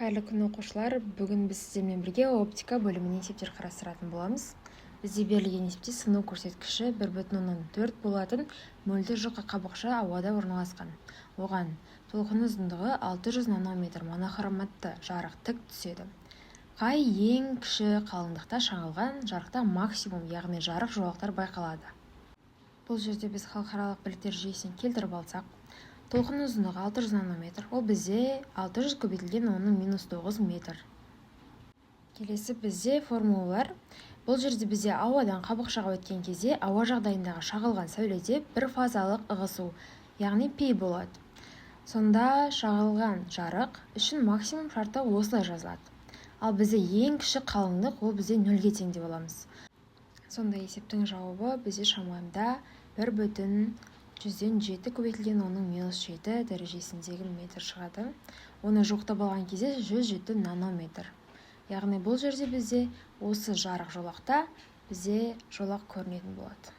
Қайырлы күн оқушылар, бүгін біз сіздермен бірге оптика бөліміне есептер қарастыратын боламыз. Бізде берілген есепте сыну көрсеткіші 1,4 болатын мөлдір жұқа қабықша ауада орналасқан. Оған толқын ұзындығы 600 нанометр монохроматты жарық тік түседі. Қай ең кіші қалыңдықта шағылған жарықта максимум, яғни жарық жолақтар байқалады. Бұл жерде біз халықаралық бірліктер жүйесін келтіріп алсақ, толқын ұзындығы 600 нанометр, ол бізде 600 көбейтілген 10-9 метр. Келесі бізде формулалар. Бұл жерде бізде ауадан қабықшаға өткен кезде ауа жағдайындағы шағылған сәуледе бір фазалық ығысу, яғни пи болады. Сонда шағылған жарық үшін максимум шарты осылай жазылады. Ал бізде ең кіші қалыңдық ол бізде 0-ге тең деп аламыз. Сонда есептің жауабы бізде шамамен 1/7 көбейтілген 10-7 дәрежесіндегі метр шығады. Оны жоқтап алған кезде 107 нанометр. Яғни бұл жерде бізде осы жарық жолақта бізде жолақ көрінетін болады.